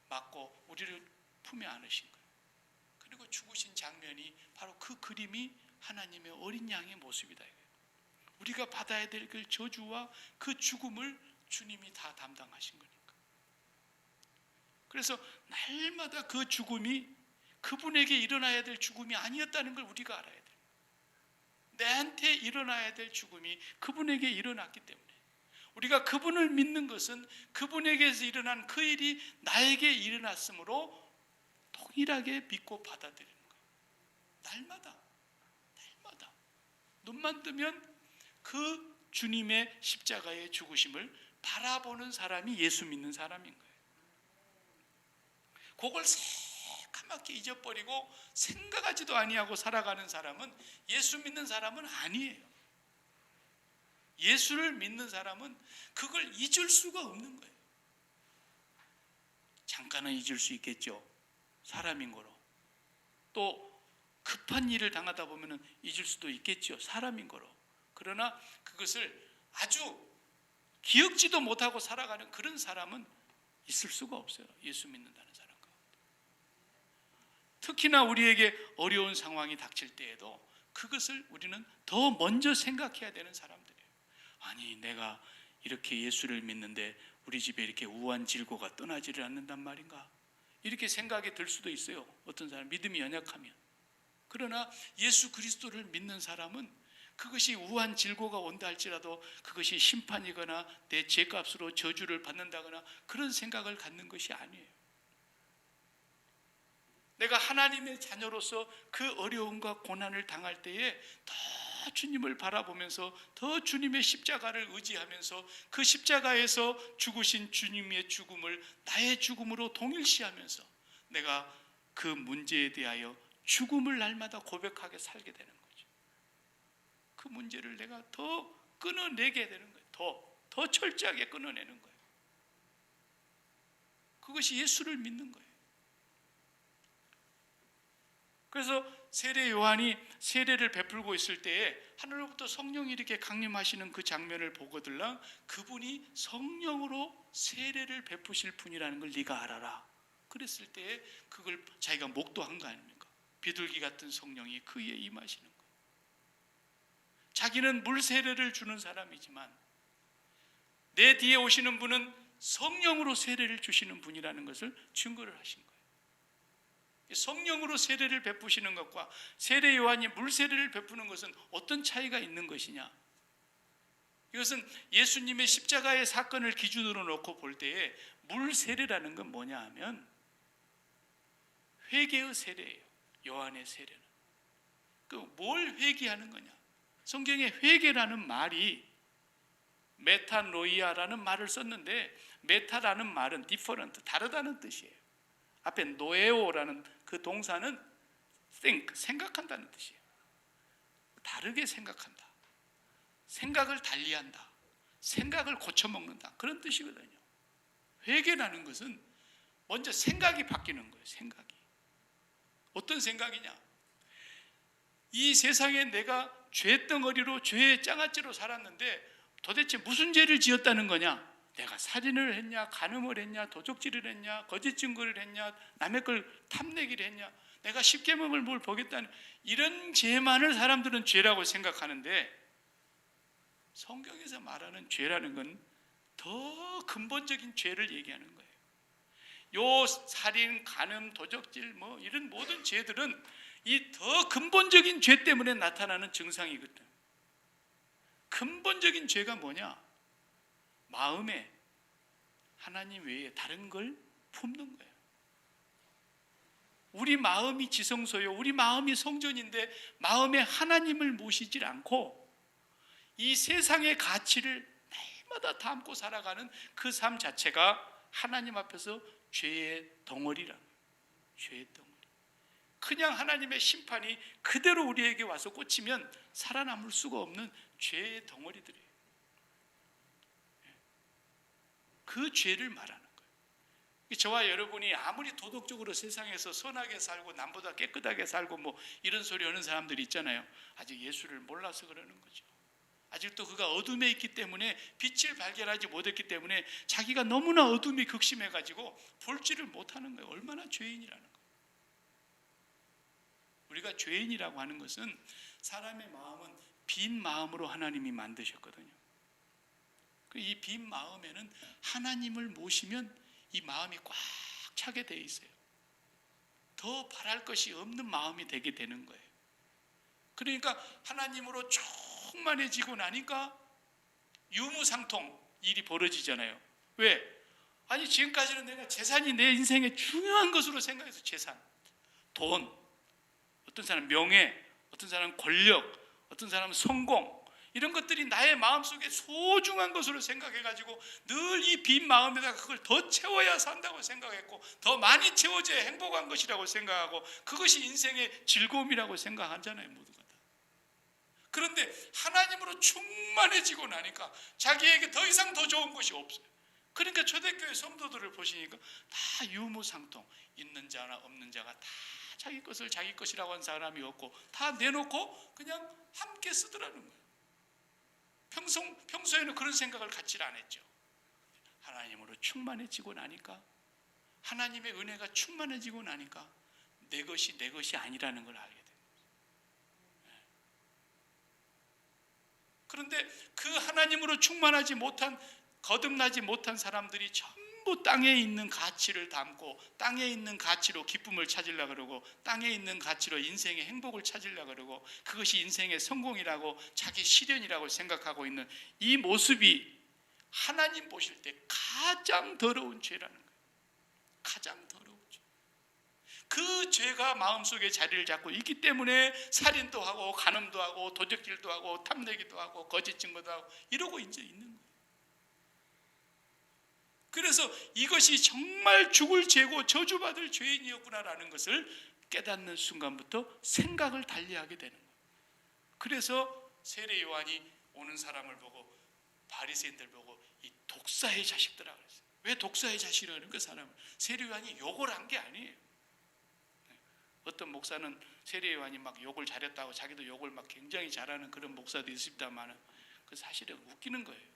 맞고 우리를 품에 안으신 거예요. 그리고 죽으신 장면이 바로 그 그림이 하나님의 어린 양의 모습이다. 우리가 받아야 될 그 저주와 그 죽음을 주님이 다 담당하신 거니까. 그래서 날마다 그 죽음이 그분에게 일어나야 될 죽음이 아니었다는 걸 우리가 알아야 돼요. 내한테 일어나야 될 죽음이 그분에게 일어났기 때문에 우리가 그분을 믿는 것은 그분에게서 일어난 그 일이 나에게 일어났으므로 동일하게 믿고 받아들이는 거예요. 날마다 눈만 뜨면 그 주님의 십자가의 죽으심을 바라보는 사람이 예수 믿는 사람인 거예요. 그걸 새까맣게 잊어버리고 생각하지도 아니하고 살아가는 사람은 예수 믿는 사람은 아니에요. 예수를 믿는 사람은 그걸 잊을 수가 없는 거예요. 잠깐은 잊을 수 있겠죠. 사람인 거로. 또 급한 일을 당하다 보면 잊을 수도 있겠죠. 사람인 거로. 그러나 그것을 아주 기억지도 못하고 살아가는 그런 사람은 있을 수가 없어요. 예수 믿는다는 사람과. 특히나 우리에게 어려운 상황이 닥칠 때에도 그것을 우리는 더 먼저 생각해야 되는 사람들이에요. 아니, 내가 이렇게 예수를 믿는데 우리 집에 이렇게 우한 질고가 떠나지를 않는단 말인가? 이렇게 생각이 들 수도 있어요. 어떤 사람 믿음이 연약하면. 그러나 예수 그리스도를 믿는 사람은 그것이 우한 질고가 온다 할지라도 그것이 심판이거나 내 죄값으로 저주를 받는다거나 그런 생각을 갖는 것이 아니에요. 내가 하나님의 자녀로서 그 어려움과 고난을 당할 때에 더 주님을 바라보면서 더 주님의 십자가를 의지하면서 그 십자가에서 죽으신 주님의 죽음을 나의 죽음으로 동일시하면서 내가 그 문제에 대하여 죽음을 날마다 고백하게 살게 되는 거죠. 그 문제를 내가 더 끊어내게 되는 거예요. 더 철저하게 끊어내는 거예요. 그것이 예수를 믿는 거예요. 그래서 세례 요한이 세례를 베풀고 있을 때에 하늘로부터 성령이 이렇게 강림하시는 그 장면을 보거들랑 그분이 성령으로 세례를 베푸실 분이라는 걸 네가 알아라. 그랬을 때에 그걸 자기가 목도한 거 아닙니까? 비둘기 같은 성령이 그에 임하시는 거예요. 자기는 물 세례를 주는 사람이지만 내 뒤에 오시는 분은 성령으로 세례를 주시는 분이라는 것을 증거를 하신 거예요. 성령으로 세례를 베푸시는 것과 세례 요한이 물 세례를 베푸는 것은 어떤 차이가 있는 것이냐? 이것은 예수님의 십자가의 사건을 기준으로 놓고 볼 때에 물 세례라는 건 뭐냐 하면 회개의 세례예요. 요한의 세례는. 그 뭘 회개하는 거냐? 성경에 회개라는 말이 메타노이아라는 말을 썼는데 메타라는 말은 different, 다르다는 뜻이에요. 앞에 노에오라는 그 동사는 think, 생각한다는 뜻이에요. 다르게 생각한다. 생각을 달리한다. 생각을 고쳐먹는다. 그런 뜻이거든요. 회개라는 것은 먼저 생각이 바뀌는 거예요. 생각이. 어떤 생각이냐? 이 세상에 내가 죄덩어리로 죄의 장아찌로 살았는데 도대체 무슨 죄를 지었다는 거냐? 내가 살인을 했냐, 간음을 했냐, 도적질을 했냐, 거짓 증거를 했냐, 남의 걸 탐내기를 했냐, 내가 십계명을 뭘 보겠다는 이런 죄만을 사람들은 죄라고 생각하는데 성경에서 말하는 죄라는 건 더 근본적인 죄를 얘기하는 거예요. 요 살인, 간음, 도적질 뭐 이런 모든 죄들은 이 더 근본적인 죄 때문에 나타나는 증상이거든. 근본적인 죄가 뭐냐? 마음에 하나님 외에 다른 걸 품는 거예요. 우리 마음이 지성소요, 우리 마음이 성전인데 마음에 하나님을 모시질 않고 이 세상의 가치를 날마다 담고 살아가는 그 삶 자체가 하나님 앞에서 죄의 덩어리라. 죄의 덩어리. 그냥 하나님의 심판이 그대로 우리에게 와서 꽂히면 살아남을 수가 없는 죄의 덩어리들이에요. 그 죄를 말하는 거예요. 저와 여러분이 아무리 도덕적으로 세상에서 선하게 살고 남보다 깨끗하게 살고 뭐 이런 소리 하는 사람들이 있잖아요. 아직 예수를 몰라서 그러는 거죠. 아직도 그가 어둠에 있기 때문에 빛을 발견하지 못했기 때문에 자기가 너무나 어둠이 극심해가지고 볼지를 못하는 거예요. 얼마나 죄인이라는 거예요. 우리가 죄인이라고 하는 것은 사람의 마음은 빈 마음으로 하나님이 만드셨거든요. 이 빈 마음에는 하나님을 모시면 이 마음이 꽉 차게 돼 있어요. 더 바랄 것이 없는 마음이 되게 되는 거예요. 그러니까 하나님으로 충만해지고 나니까 유무상통 일이 벌어지잖아요. 왜? 아니 지금까지는 내가 재산이 내 인생의 중요한 것으로 생각해서 재산, 돈, 어떤 사람은 명예, 어떤 사람은 권력, 어떤 사람은 성공 이런 것들이 나의 마음속에 소중한 것으로 생각해가지고 늘 이 빈 마음에다가 그걸 더 채워야 산다고 생각했고 더 많이 채워져야 행복한 것이라고 생각하고 그것이 인생의 즐거움이라고 생각하잖아요. 모두가 다. 그런데 하나님으로 충만해지고 나니까 자기에게 더 이상 더 좋은 것이 없어요. 그러니까 초대교회 성도들을 보시니까 다 유무상통, 있는 자나 없는 자가 다 자기 것을 자기 것이라고 한 사람이 없고 다 내놓고 그냥 함께 쓰더라는 거예요. 평소에는 그런 생각을 갖지 않았죠. 하나님으로 충만해지고 나니까, 하나님의 은혜가 충만해지고 나니까 내 것이 내 것이 아니라는 걸 알게 됩니다. 그런데 그 하나님으로 충만하지 못한, 거듭나지 못한 사람들이 전부 땅에 있는 가치를 담고 땅에 있는 가치로 기쁨을 찾으려고 그러고 땅에 있는 가치로 인생의 행복을 찾으려고 그러고 그것이 인생의 성공이라고 자기 실현이라고 생각하고 있는 이 모습이 하나님 보실 때 가장 더러운 죄라는 거예요. 가장 더러운 죄. 그 죄가 마음속에 자리를 잡고 있기 때문에 살인도 하고 간음도 하고 도적질도 하고 탐내기도 하고 거짓 증거도 하고 이러고 이제 있는 거예요. 그래서 이것이 정말 죽을 죄고 저주받을 죄인이었구나라는 것을 깨닫는 순간부터 생각을 달리하게 되는 거예요. 그래서 세례 요한이 오는 사람을 보고 바리새인들 보고 이 독사의 자식들아 그랬어요. 왜 독사의 자식이라고 그러는 그 사람을? 세례 요한이 욕을 한 게 아니에요. 어떤 목사는 세례 요한이 막 욕을 잘했다고 자기도 욕을 막 굉장히 잘하는 그런 목사도 있습니다만 그 사실은 웃기는 거예요.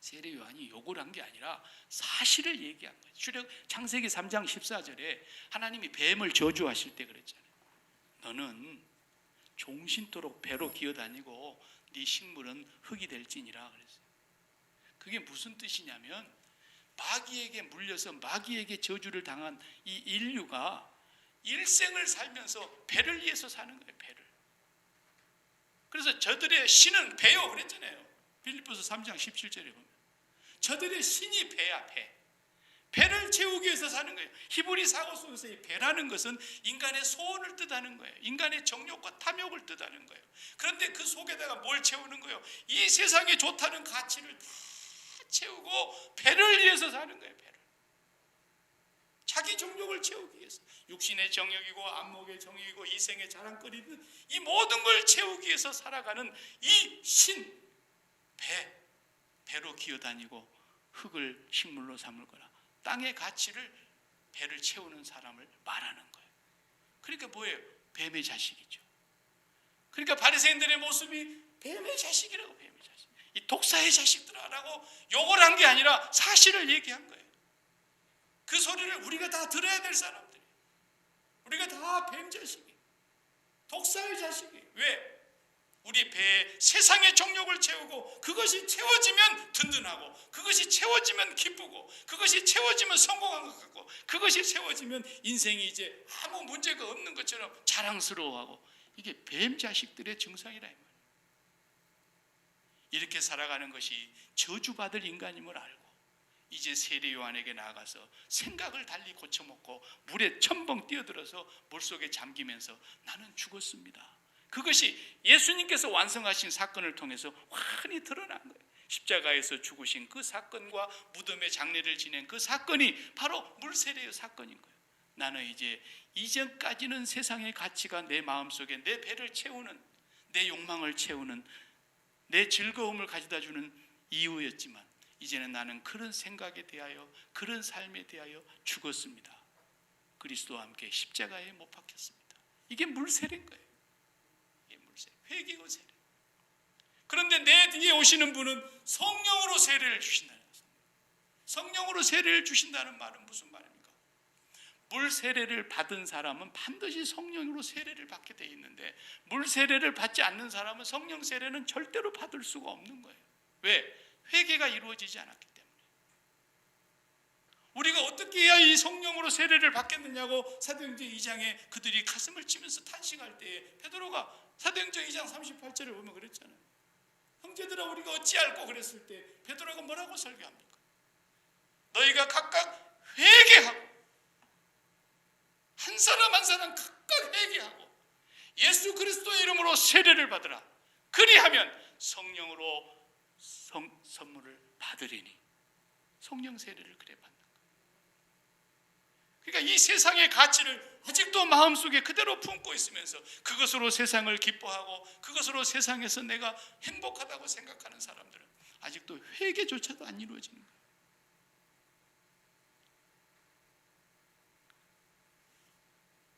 세례 요한이 욕을 한 게 아니라 사실을 얘기한 거예요. 창세기 3장 14절에 하나님이 뱀을 저주하실 때 그랬잖아요. 너는 종신토록 배로 기어다니고 네 식물은 흙이 될지니라 그랬어요. 그게 무슨 뜻이냐면 마귀에게 물려서 마귀에게 저주를 당한 이 인류가 일생을 살면서 배를 위해서 사는 거예요. 배를. 그래서 저들의 신은 배요 그랬잖아요. 빌립보서 3장 17절에 보면 저들의 신이 배야. 배를 채우기 위해서 사는 거예요. 히브리 사고 속에서 이 배라는 것은 인간의 소원을 뜻하는 거예요. 인간의 정욕과 탐욕을 뜻하는 거예요. 그런데 그 속에다가 뭘 채우는 거예요? 이 세상에 좋다는 가치를 다 채우고 배를 위해서 사는 거예요. 배를. 자기 정욕을 채우기 위해서. 육신의 정욕이고 안목의 정욕이고 이생의 자랑거리든 이 모든 걸 채우기 위해서 살아가는 이 신, 배로 기어다니고 흙을 식물로 삼을 거라. 땅의 가치를 배를 채우는 사람을 말하는 거예요. 그러니까 뭐예요? 뱀의 자식이죠. 그러니까 바리새인들의 모습이 뱀의 자식이라고. 뱀의 자식. 이 독사의 자식들아라고 욕을 한 게 아니라 사실을 얘기한 거예요. 그 소리를 우리가 다 들어야 될 사람들이. 우리가 다 뱀 자식이. 독사의 자식이. 왜? 우리 배에 세상의 정욕을 채우고 그것이 채워지면 든든하고 그것이 채워지면 기쁘고 그것이 채워지면 성공한 것 같고 그것이 채워지면 인생이 이제 아무 문제가 없는 것처럼 자랑스러워하고 이게 뱀 자식들의 증상이라 이 말이에요. 이렇게 살아가는 것이 저주받을 인간임을 알고 이제 세례 요한에게 나아가서 생각을 달리 고쳐먹고 물에 첨벙 뛰어들어서 물속에 잠기면서 나는 죽었습니다. 그것이 예수님께서 완성하신 사건을 통해서 환히 드러난 거예요. 십자가에서 죽으신 그 사건과 무덤의 장례를 지낸 그 사건이 바로 물세례의 사건인 거예요. 나는 이제 이전까지는 세상의 가치가 내 마음속에 내 배를 채우는 내 욕망을 채우는 내 즐거움을 가져다 주는 이유였지만 이제는 나는 그런 생각에 대하여 그런 삶에 대하여 죽었습니다. 그리스도와 함께 십자가에 못 박혔습니다. 이게 물세례인 거예요. 회개고 세례. 그런데 내 뒤에 오시는 분은 성령으로 세례를 주신다는 것입니다. 성령으로 세례를 주신다는 말은 무슨 말입니까? 물 세례를 받은 사람은 반드시 성령으로 세례를 받게 돼 있는데 물 세례를 받지 않는 사람은 성령 세례는 절대로 받을 수가 없는 거예요. 왜? 회개가 이루어지지 않았기 때문에. 우리가 어떻게 해야 이 성령으로 세례를 받겠느냐고 사도행전 2장에 그들이 가슴을 치면서 탄식할 때에 베드로가 사도행전 2장 38절을 보면 그랬잖아요. 형제들아 우리가 어찌할꼬 그랬을 때 베드로가 뭐라고 설교합니까? 너희가 각각 회개하고 한 사람 한 사람 각각 회개하고 예수 그리스도의 이름으로 세례를 받으라. 그리하면 성령으로 선물을 받으리니. 성령 세례를 그래 받는 거예요. 그러니까 이 세상의 가치를 아직도 마음속에 그대로 품고 있으면서 그것으로 세상을 기뻐하고 그것으로 세상에서 내가 행복하다고 생각하는 사람들은 아직도 회개조차도 안 이루어지는 거예요.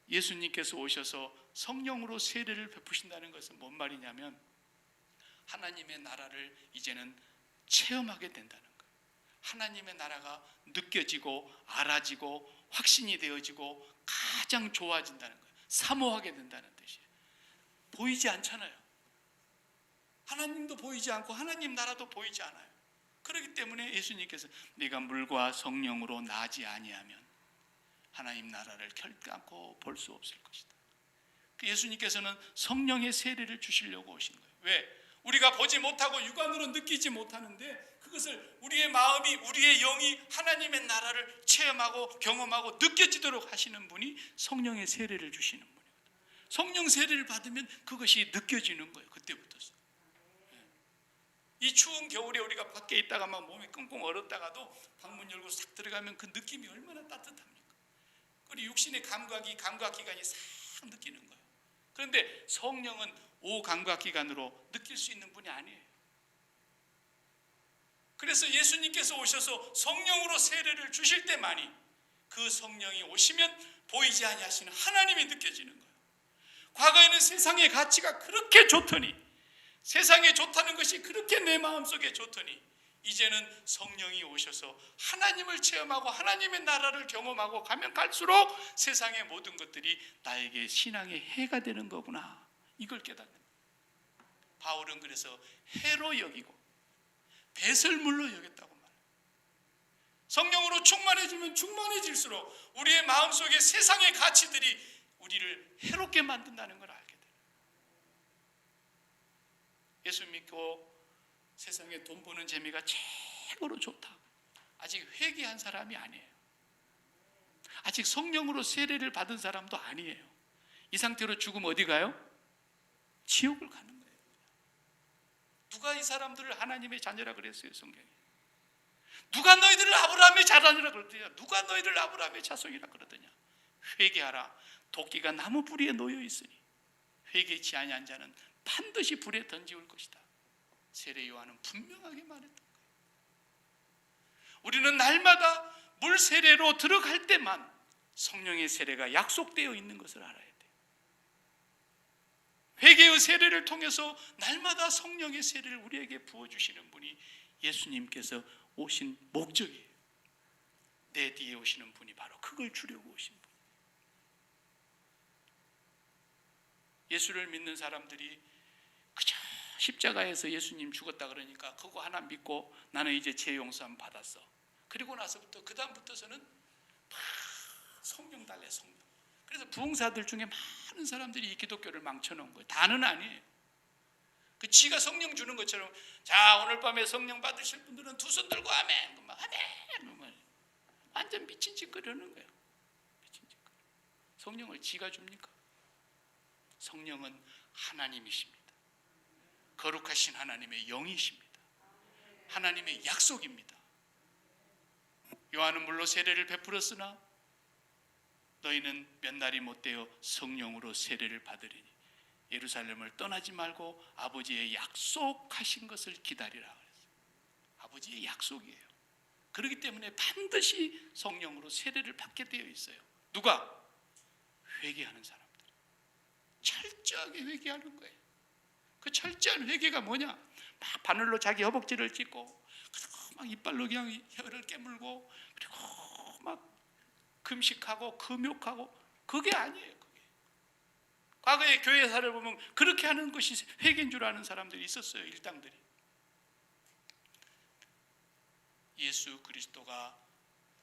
예수님께서 오셔서 성령으로 세례를 베푸신다는 것은 뭔 말이냐면 하나님의 나라를 이제는 체험하게 된다는 거예요. 하나님의 나라가 느껴지고 알아지고 확신이 되어지고 가장 좋아진다는 거예요. 사모하게 된다는 뜻이에요. 보이지 않잖아요. 하나님도 보이지 않고 하나님 나라도 보이지 않아요. 그렇기 때문에 예수님께서 네가 물과 성령으로 나지 아니하면 하나님 나라를 결단코 볼 수 없을 것이다. 예수님께서는 성령의 세례를 주시려고 오신 거예요. 왜? 우리가 보지 못하고 육안으로 느끼지 못하는데 그것을 우리의 마음이, 우리의 영이 하나님의 나라를 체험하고 경험하고 느껴지도록 하시는 분이 성령의 세례를 주시는 분이에요. 성령 세례를 받으면 그것이 느껴지는 거예요. 그때부터. 이 추운 겨울에 우리가 밖에 있다가 막 몸이 끙끙 얼었다가도 방문 열고 싹 들어가면 그 느낌이 얼마나 따뜻합니까? 그리고 육신의 감각기관이 싹 느끼는 거예요. 그런데 성령은 오감각기관으로 느낄 수 있는 분이 아니에요. 그래서 예수님께서 오셔서 성령으로 세례를 주실 때만이 그 성령이 오시면 보이지 아니하시는 하나님이 느껴지는 거예요. 과거에는 세상의 가치가 그렇게 좋더니, 세상에 좋다는 것이 그렇게 내 마음속에 좋더니 이제는 성령이 오셔서 하나님을 체험하고 하나님의 나라를 경험하고 가면 갈수록 세상의 모든 것들이 나에게 신앙의 해가 되는 거구나, 이걸 깨닫는 거예요. 바울은 그래서 해로 여기고 배설물로 여겼다고 말해요. 성령으로 충만해지면 충만해질수록 우리의 마음속에 세상의 가치들이 우리를 해롭게 만든다는 걸 알게 돼요. 예수 믿고 세상에 돈 버는 재미가 최고로 좋다, 아직 회개한 사람이 아니에요. 아직 성령으로 세례를 받은 사람도 아니에요. 이 상태로 죽으면 어디 가요? 지옥을 가는 거예요. 누가 이 사람들을 하나님의 자녀라 그랬어요? 성경에. 누가 너희들을 아브라함의 자손이라 그러더냐? 누가 너희를 아브라함의 자손이라 그러더냐? 회개하라. 도끼가 나무 뿌리에 놓여 있으니 회개치 아니한 자는 반드시 불에 던지울 것이다. 세례 요한은 분명하게 말했던 거예요. 우리는 날마다 물 세례로 들어갈 때만 성령의 세례가 약속되어 있는 것을 알아야 돼요. 회개의 세례를 통해서 날마다 성령의 세례를 우리에게 부어주시는 분이 예수님께서 오신 목적이에요. 내 뒤에 오시는 분이 바로 그걸 주려고 오신 분. 예수를 믿는 사람들이 그저 십자가에서 예수님 죽었다 그러니까 그거 하나 믿고 나는 이제 죄 용서함 받았어. 그리고 나서부터 그 다음부터서는 막 성령 달래, 성령. 그래서 부흥사들 중에 많은 사람들이 이 기독교를 망쳐놓은 거예요. 다는 아니에요. 그 지가 성령 주는 것처럼, 자 오늘 밤에 성령 받으실 분들은 두 손 들고 아멘, 아멘, 완전 미친 짓 그러는 거예요. 미친 짓. 성령을 지가 줍니까? 성령은 하나님이십니다. 거룩하신 하나님의 영이십니다. 하나님의 약속입니다. 요한은 물로 세례를 베풀었으나 너희는 몇 날이 못되어 성령으로 세례를 받으리니 예루살렘을 떠나지 말고 아버지의 약속하신 것을 기다리라 그랬어요. 아버지의 약속이에요. 그렇기 때문에 반드시 성령으로 세례를 받게 되어 있어요. 누가? 회개하는 사람들. 철저하게 회개하는 거예요. 그 철저한 회개가 뭐냐? 막 바늘로 자기 허벅지를 찢고, 그리고 막 이빨로 그냥 혀를 깨물고, 그리고 막 금식하고 금욕하고, 그게 아니에요. 그게. 과거의 교회사를 보면 그렇게 하는 것이 회개인 줄 아는 사람들이 있었어요. 일당들이. 예수 그리스도가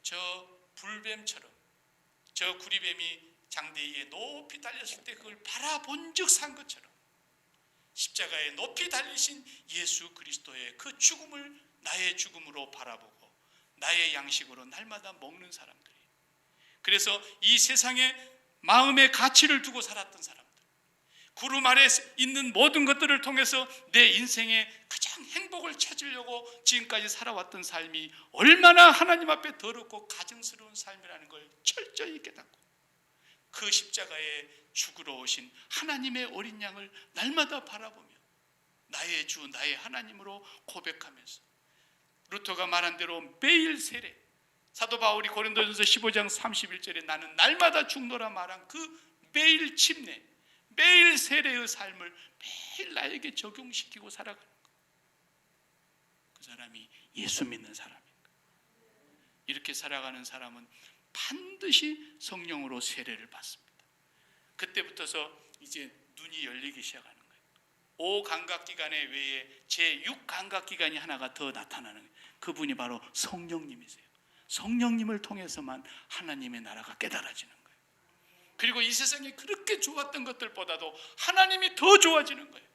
저 불뱀처럼, 저 구리뱀이 장대 위에 높이 달렸을 때 그걸 바라본 즉 산 것처럼 십자가에 높이 달리신 예수 그리스도의 그 죽음을 나의 죽음으로 바라보고 나의 양식으로 날마다 먹는 사람들이, 그래서 이 세상에 마음의 가치를 두고 살았던 사람들, 구름 아래 있는 모든 것들을 통해서 내 인생의 가장 행복을 찾으려고 지금까지 살아왔던 삶이 얼마나 하나님 앞에 더럽고 가증스러운 삶이라는 걸 철저히 깨닫고 그 십자가에 죽으러 오신 하나님의 어린 양을 날마다 바라보며 나의 주 나의 하나님으로 고백하면서 루터가 말한 대로 매일 세례, 사도 바울이 고린도전서 15장 31절에 나는 날마다 죽노라 말한 그 매일 침례, 매일 세례의 삶을 매일 나에게 적용시키고 살아가는 것, 그 사람이 예수 믿는 사람입니다. 이렇게 살아가는 사람은 반드시 성령으로 세례를 받습니다. 그때부터서 이제 눈이 열리기 시작하는 거예요. 5감각기관에 외에 제6감각기관이 하나가 더 나타나는 거예요. 그분이 바로 성령님이세요. 성령님을 통해서만 하나님의 나라가 깨달아지는 거예요. 그리고 이 세상에 그렇게 좋았던 것들보다도 하나님이 더 좋아지는 거예요.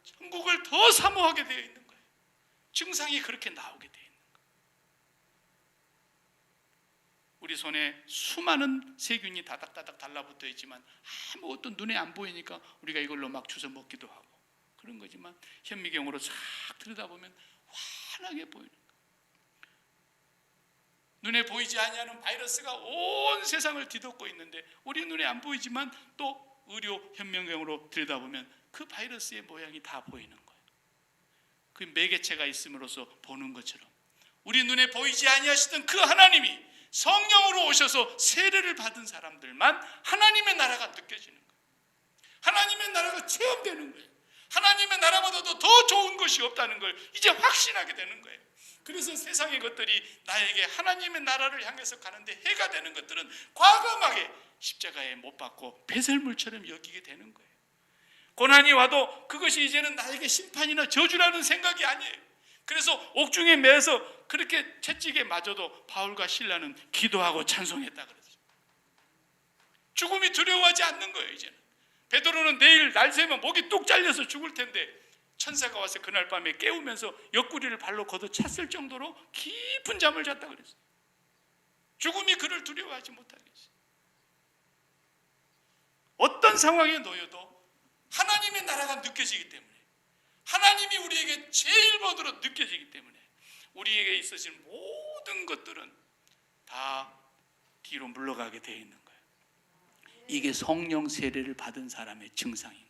천국을 더 사모하게 되어 있는 거예요. 증상이 그렇게 나오게 되어 있는 거예요. 우리 손에 수많은 세균이 다닥다닥 달라붙어 있지만 아무것도 눈에 안 보이니까 우리가 이걸로 막 주워 먹기도 하고 그런 거지만 현미경으로 싹 들여다보면 환하게 보이는 거예요. 눈에 보이지 아니하는 바이러스가 온 세상을 뒤덮고 있는데 우리 눈에 안 보이지만 또 의료 현미경으로 들여다보면 그 바이러스의 모양이 다 보이는 거예요. 그 매개체가 있음으로써 보는 것처럼 우리 눈에 보이지 아니하시던 그 하나님이 성령으로 오셔서 세례를 받은 사람들만 하나님의 나라가 느껴지는 거예요. 하나님의 나라가 체험되는 거예요. 하나님의 나라보다도 더 좋은 것이 없다는 걸 이제 확신하게 되는 거예요. 그래서 세상의 것들이 나에게 하나님의 나라를 향해서 가는데 해가 되는 것들은 과감하게 십자가에 못 박고 배설물처럼 여기게 되는 거예요. 고난이 와도 그것이 이제는 나에게 심판이나 저주라는 생각이 아니에요. 그래서 옥중에 매서 그렇게 채찍에 맞아도 바울과 실라는 기도하고 찬송했다 그러죠. 죽음이 두려워하지 않는 거예요. 이제는 베드로는 내일 날 새면 목이 뚝 잘려서 죽을 텐데 천사가 와서 그날 밤에 깨우면서 옆구리를 발로 걷어찼을 정도로 깊은 잠을 잤다 그랬어요. 죽음이 그를 두려워하지 못하게 했어요. 어떤 상황에 놓여도 하나님의 나라가 느껴지기 때문에, 하나님이 우리에게 제일 먼저로 느껴지기 때문에 우리에게 있어진 모든 것들은 다 뒤로 물러가게 되어 있는 거예요. 이게 성령 세례를 받은 사람의 증상인 거예요.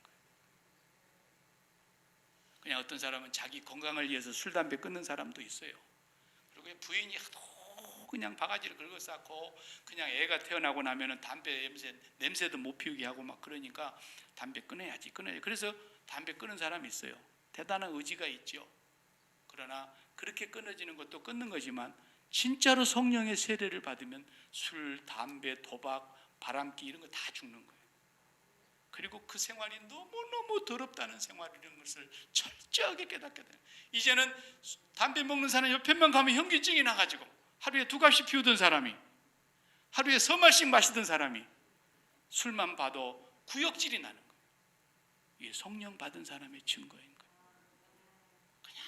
그냥 어떤 사람은 자기 건강을 위해서 술, 담배 끊는 사람도 있어요. 그리고 부인이 하도 그냥 바가지를 긁어 쌓고 그냥 애가 태어나고 나면은 담배 냄새도 못 피우게 하고 막 그러니까 담배 끊어야지. 그래서 담배 끊는 사람이 있어요. 대단한 의지가 있죠. 그러나 그렇게 끊어지는 것도 끊는 거지만 진짜로 성령의 세례를 받으면 술, 담배, 도박, 바람기 이런 거 다 죽는 거예요. 그리고 그 생활이 너무너무 더럽다는 생활이라는 것을 철저하게 깨닫게 돼요. 이제는 담배 먹는 사람 옆에만 가면 현기증이 나가지고 하루에 2갑씩 피우던 사람이 하루에 3알씩 마시던 사람이 술만 봐도 구역질이 나는 거예요. 이게 성령 받은 사람의 증거인 거예요. 그냥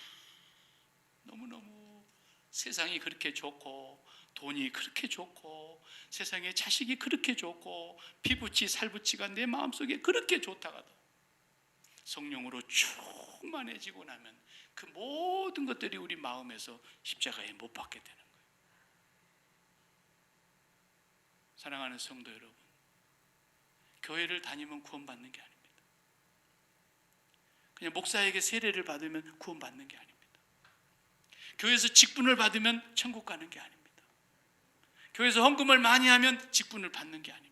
너무너무 세상이 그렇게 좋고 돈이 그렇게 좋고 세상에 자식이 그렇게 좋고 피부치 살부치가 내 마음속에 그렇게 좋다가도 성령으로 충만해지고 나면 그 모든 것들이 우리 마음에서 십자가에 못 박게 되는 거예요. 사랑하는 성도 여러분, 교회를 다니면 구원받는 게 아닙니다. 그냥 목사에게 세례를 받으면 구원받는 게 아닙니다. 교회에서 직분을 받으면 천국 가는 게 아닙니다. 교회에서 헌금을 많이 하면 직분을 받는 게 아닙니다.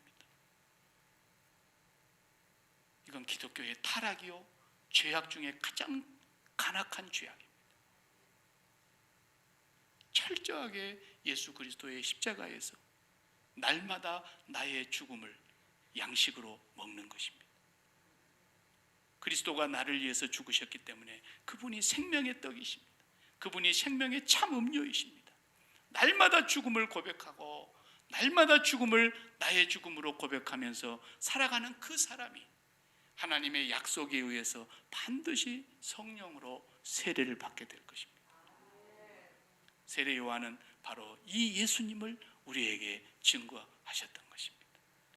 이건 기독교의 타락이요, 죄악 중에 가장 간악한 죄악입니다. 철저하게 예수 그리스도의 십자가에서 날마다 나의 죽음을 양식으로 먹는 것입니다. 그리스도가 나를 위해서 죽으셨기 때문에 그분이 생명의 떡이십니다. 그분이 생명의 참 음료이십니다. 날마다 죽음을 고백하고 날마다 죽음을 나의 죽음으로 고백하면서 살아가는 그 사람이 하나님의 약속에 의해서 반드시 성령으로 세례를 받게 될 것입니다. 세례 요한은 바로 이 예수님을 우리에게 증거하셨던 것입니다.